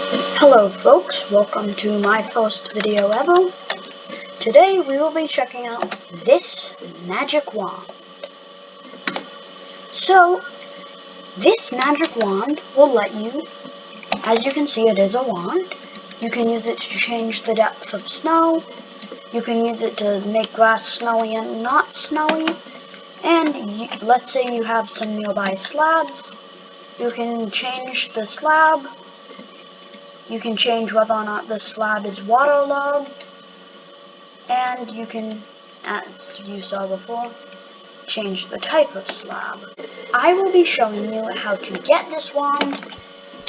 Hello folks, welcome to my first video ever. Today we will be checking out this magic wand. So, this magic wand will let you, as you can see it is a wand, you can use it to change the depth of snow, you can use it to make grass snowy and not snowy, and let's say you have some nearby slabs, you can change the slab. You can change whether or not the slab is waterlogged, and you can, as you saw before, change the type of slab. I will be showing you how to get this wand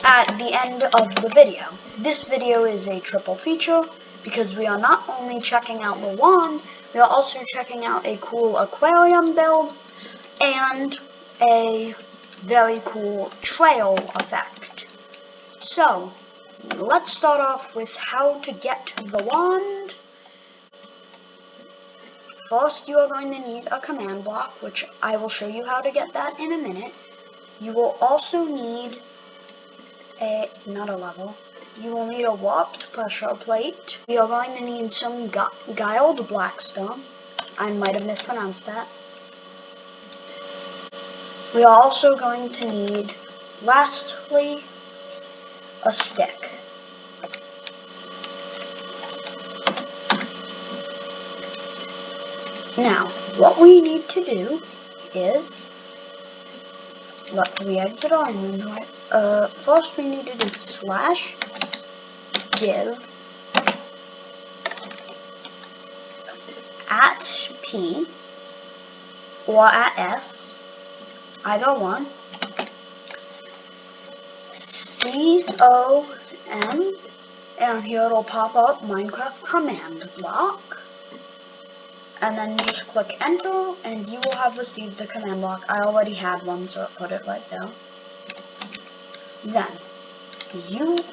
at the end of the video. This video is a triple feature because we are not only checking out the wand, we are also checking out a cool aquarium build and a very cool trail effect. So, let's start off with how to get the wand. First, you are going to need a command block, which I will show you how to get that in a minute. You will also need you will need a warped pressure plate. We are going to need some guiled blackstone. I might have mispronounced that. We are also going to need, lastly, a stick. Now, what we need to do is, we exit our inventory. First we need to do /div at P or at S, either one, COM, and here it'll pop up Minecraft command block. And then just click enter, and you will have received a command block. I already had one, so I put it right there. Then,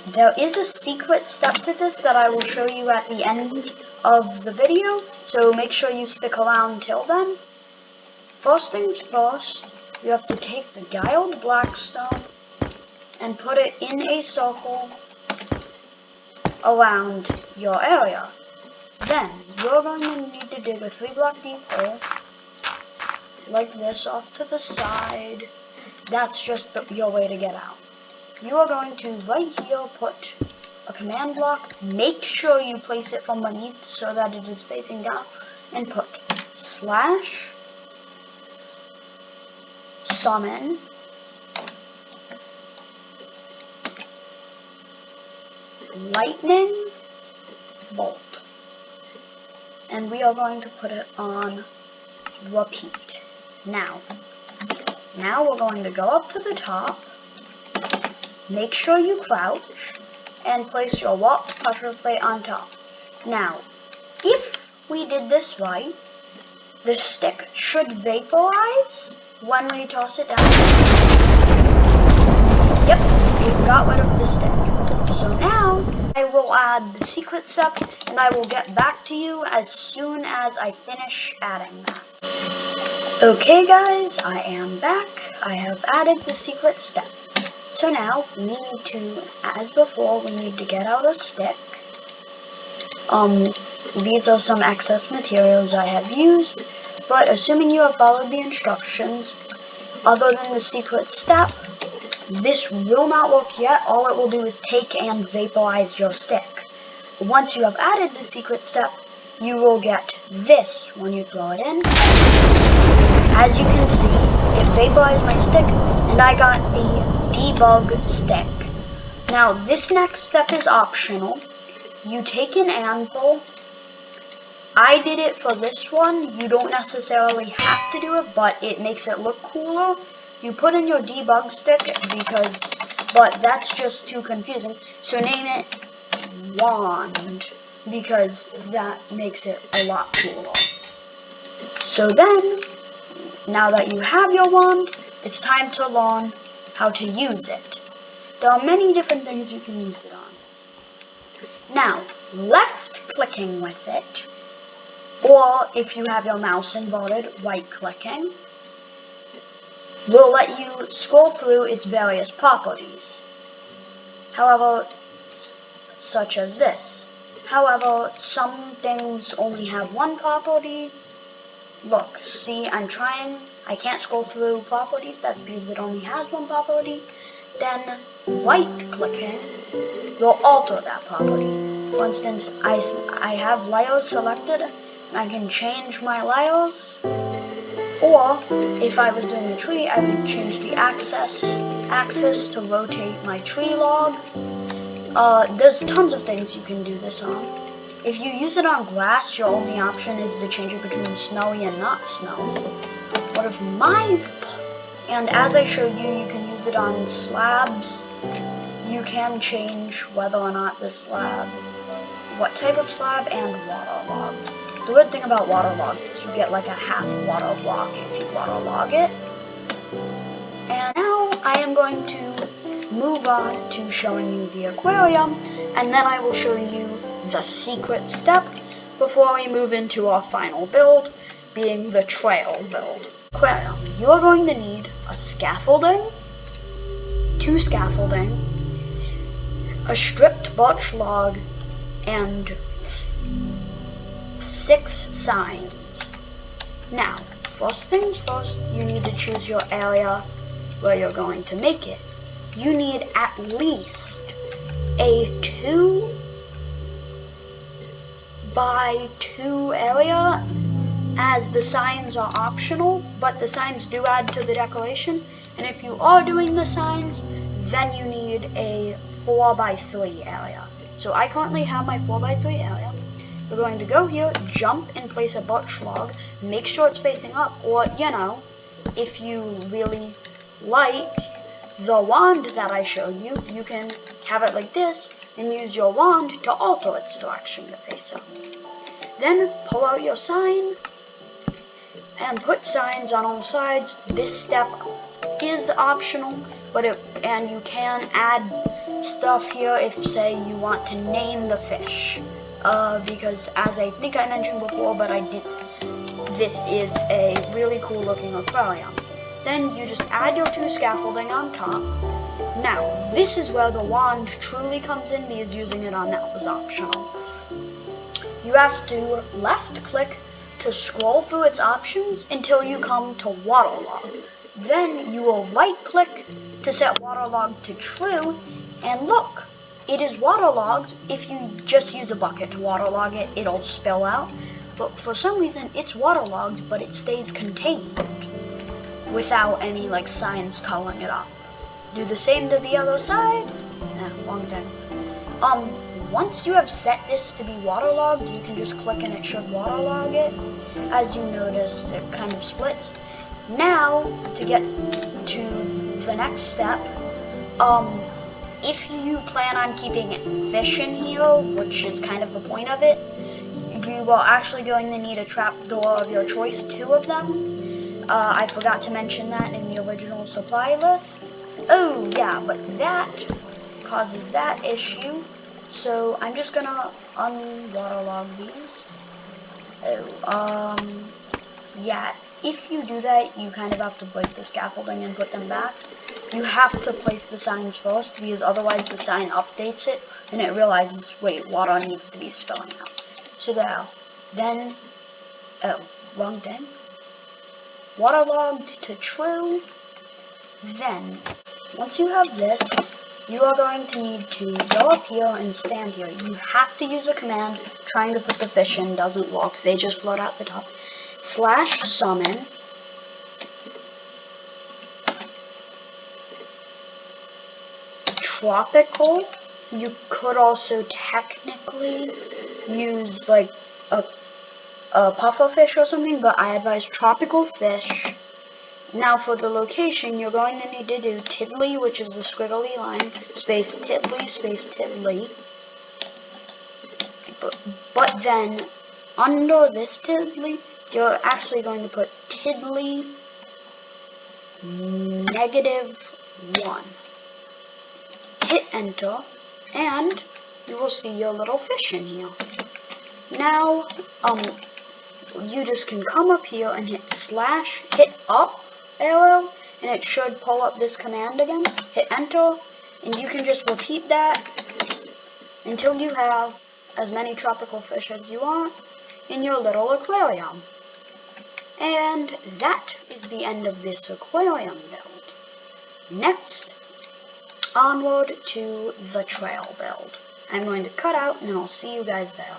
there is a secret step to this that I will show you at the end of the video, so make sure you stick around till then. First things first, you have to take the guiled blackstone and put it in a circle around your area. Then, you're going to need to dig a 3-block deep hole, like this, off to the side. That's just your way to get out. You are going to, right here, put a command block. Make sure you place it from beneath so that it is facing down, and put /summon lightning bolt. And we are going to put it on repeat. Now we're going to go up to the top, make sure you crouch, and place your warped pressure plate on top. Now, if we did this right, the stick should vaporize when we toss it down. Yep, it got rid of the stick. So now, I will add the secret step, and I will get back to you as soon as I finish adding that. Okay guys, I am back. I have added the secret step. So now, we need to, as before, we need to get out a stick. These are some excess materials I have used, but assuming you have followed the instructions, other than the secret step, this will not work yet. All it will do is take and vaporize your stick. Once you have added the secret step, you will get this when you throw it in. As you can see, it vaporized my stick, and I got the debug stick. Now, this next step is optional. You take an anvil. I did it for this one. You don't necessarily have to do it, but it makes it look cooler. You put in your debug stick but that's just too confusing. So name it wand, because that makes it a lot cooler. So then, now that you have your wand, it's time to learn how to use it. There are many different things you can use it on. Now, left clicking with it, or if you have your mouse inverted, right clicking, will let you scroll through its various properties. However, such as this. However, some things only have one property. Look, see, I can't scroll through properties, that's because it only has one property. Then right-clicking will alter that property. For instance, I have layers selected, and I can change my layers. Or, if I was doing a tree, I would change the axis to rotate my tree log. There's tons of things you can do this on. If you use it on glass, your only option is to change it between snowy and not snowy. And as I showed you, you can use it on slabs. You can change whether or not the slab, what type of slab, and waterlogged. The good thing about waterlogged is you get like a half water block if you waterlog it. And now I am going to move on to showing you the aquarium, and then I will show you the secret step before we move into our final build, being the trail build. Aquarium, you are going to need a scaffolding, 2 scaffolding, a stripped birch log, and 6 signs. Now, first things first, you need to choose your area where you're going to make it. You need at least a 2 by 2 area, as the signs are optional, but the signs do add to the decoration. And if you are doing the signs, then you need a 4 by 3 area. So I currently have my 4 by 3 area. We're going to go here, jump and place a birch log, make sure it's facing up, or, you know, if you really like the wand that I showed you, you can have it like this and use your wand to alter its direction to face up. Then pull out your sign and put signs on all sides. This step is optional, and you can add stuff here if, say, you want to name the fish. Because as I think I mentioned before, but I didn't, this is a really cool looking aquarium. Then you just add your 2 scaffolding on top. Now, this is where the wand truly comes in, because using it on that was optional. You have to left click to scroll through its options until you come to waterlog. Then you will right click to set waterlog to true, and look, it is waterlogged. If you just use a bucket to waterlog it, it'll spill out. But for some reason, it's waterlogged, but it stays contained without any like signs coloring it up. Do the same to the other side. Wrong thing. Once you have set this to be waterlogged, you can just click and it should waterlog it. As you notice, it kind of splits. Now, to get to the next step, if you plan on keeping fish in here, which is kind of the point of it, you are actually going to need a trapdoor of your choice, 2 of them. I forgot to mention that in the original supply list. Oh yeah, but that causes that issue. So I'm just gonna unwaterlog these. Yeah, if you do that, you kind of have to break the scaffolding and put them back. You have to place the signs first, because otherwise the sign updates it and it realizes, wait, water needs to be spilling out. So there. Then, wrong thing. Waterlogged to true. Then, once you have this, you are going to need to go up here and stand here. You have to use a command. Trying to put the fish in doesn't work. They just float out the top. /summon. Tropical. You could also technically use like a puffer fish or something, but I advise tropical fish. Now for the location, you're going to need to do tiddly, which is the squiggly line, space tiddly, space tiddly. But then, under this tiddly, you're actually going to put tiddly -1. Hit enter, and you will see your little fish in here. Now, you just can come up here and hit / hit up arrow, and it should pull up this command again. Hit enter, and you can just repeat that until you have as many tropical fish as you want in your little aquarium. And that is the end of this aquarium build. Next, onward to the trail build. I'm going to cut out and I'll see you guys there.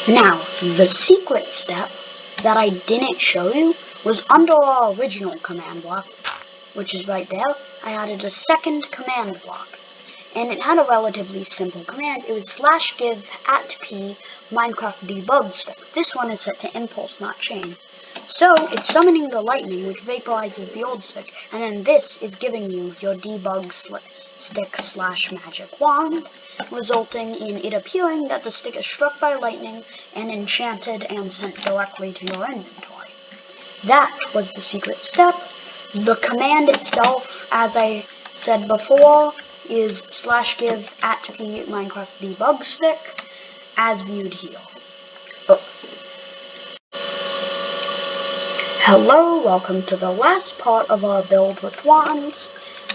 Now, the secret step that I didn't show you was under our original command block, which is right there. I added a second command block, and it had a relatively simple command. It was /give @p Minecraft debug stick. This one is set to impulse, not chain. So it's summoning the lightning, which vaporizes the old stick, and then this is giving you your debug stick / magic wand, resulting in it appearing that the stick is struck by lightning and enchanted and sent directly to your inventory. That was the secret step. The command itself, as I said before, is /give @p Minecraft debug stick, as viewed here. Oh. Hello, welcome to the last part of our build with wands.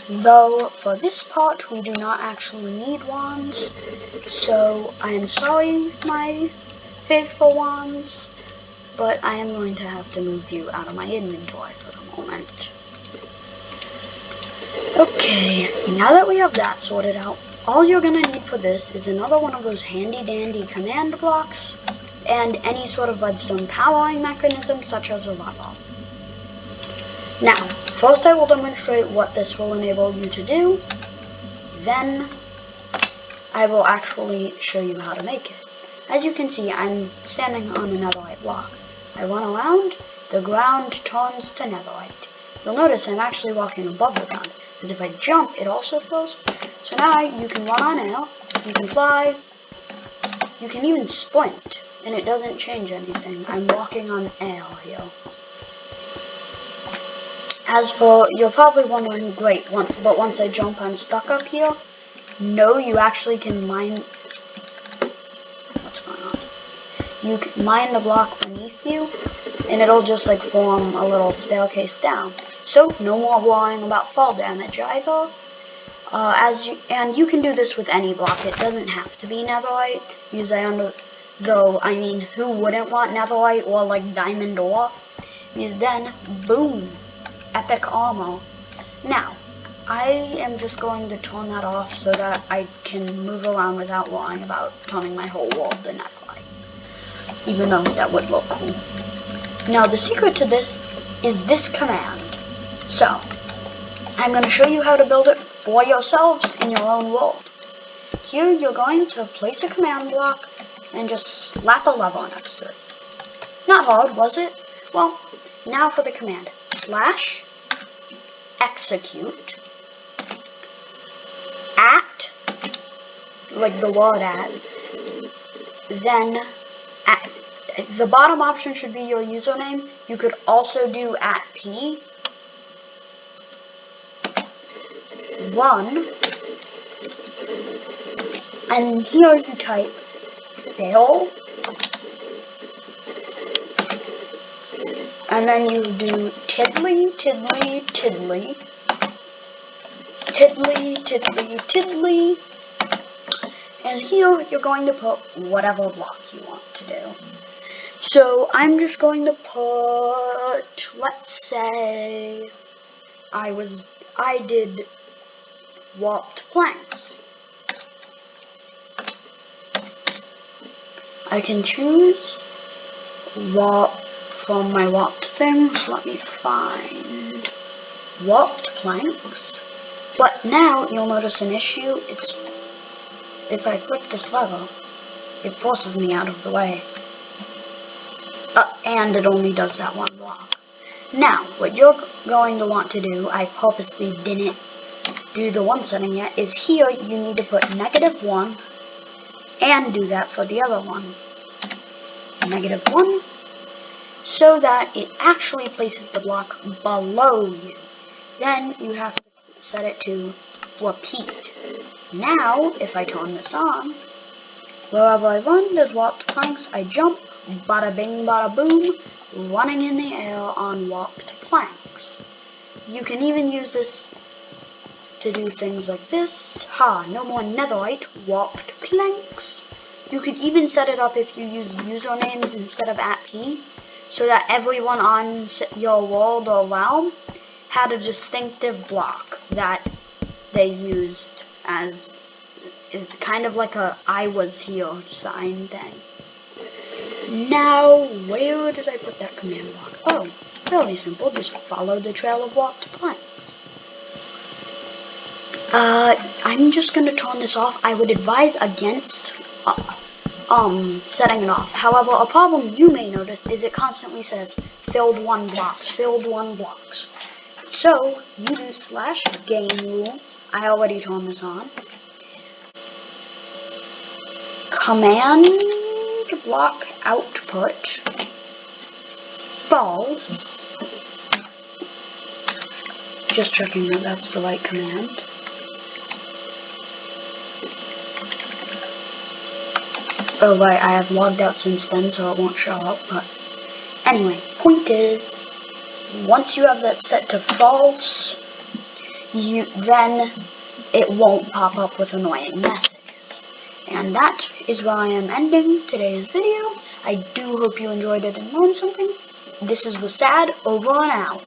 Though for this part we do not actually need wands, so I am sorry, my faithful wands, but I am going to have to move you out of my inventory for the moment. Okay, now that we have that sorted out, all you're going to need for this is another one of those handy dandy command blocks, and any sort of redstone powering mechanism such as a lever. Now, first I will demonstrate what this will enable you to do, then I will actually show you how to make it. As you can see, I'm standing on a netherite block. I run around, the ground turns to netherite. You'll notice I'm actually walking above the ground, because if I jump, it also flows. So now you can run on air, you can fly, you can even sprint, and it doesn't change anything. I'm walking on air here. As for, you're probably wondering, great, but once I jump, I'm stuck up here. No, you actually can mine. What's going on? You can mine the block beneath you, and it'll just like form a little staircase down. So no more worrying about fall damage either. And you can do this with any block. It doesn't have to be netherite. Though I mean, who wouldn't want netherite or like diamond ore? Because then, boom, epic armor. Now, I am just going to turn that off so that I can move around without worrying about turning my whole world to netherite. Even though that would look cool. Now, the secret to this is this command. So, I'm going to show you how to build it for yourselves in your own world. Here, you're going to place a command block and just slap a lever next to it. Not hard, was it? Well, now for the command. /execute like the word at, then the bottom option should be your username. You could also do @p, run, and here you type fail, and then you do tiddly, tiddly, tiddly, tiddly, tiddly, tiddly, and here you're going to put whatever block you want to do. So I'm just going to put, let's say, I did warped planks. I can choose warp from my warped things. Let me find warped planks. But now you'll notice an issue. If I click this lever, it forces me out of the way. And it only does that one block. Now, what you're going to want to do, I purposely didn't do the one setting yet, is here you need to put -1 and do that for the other one. -1, so that it actually places the block below you. Then you have to set it to repeat. Now, if I turn this on, wherever I run, there's warped planks. I jump, bada bing, bada boom, running in the air on warped planks. You can even use this to do things like this. Ha, no more netherite, warped planks. You could even set it up if you use usernames instead of @p, so that everyone on your world or realm had a distinctive block that they used as kind of like a I was here sign thing. Now, where did I put that command block? Oh, fairly simple, just follow the trail of warped planks. I'm just gonna turn this off. I would advise against setting it off. However, a problem you may notice is it constantly says filled 1 blocks, filled 1 blocks. So you do /game rule. I already turned this on. Command block output false. Just checking that that's the right command. Oh right, I have logged out since then, so it won't show up, but anyway, point is, once you have that set to false, then it won't pop up with annoying messages. And that is where I am ending today's video. I do hope you enjoyed it and learned something. This is the Sad, over and out.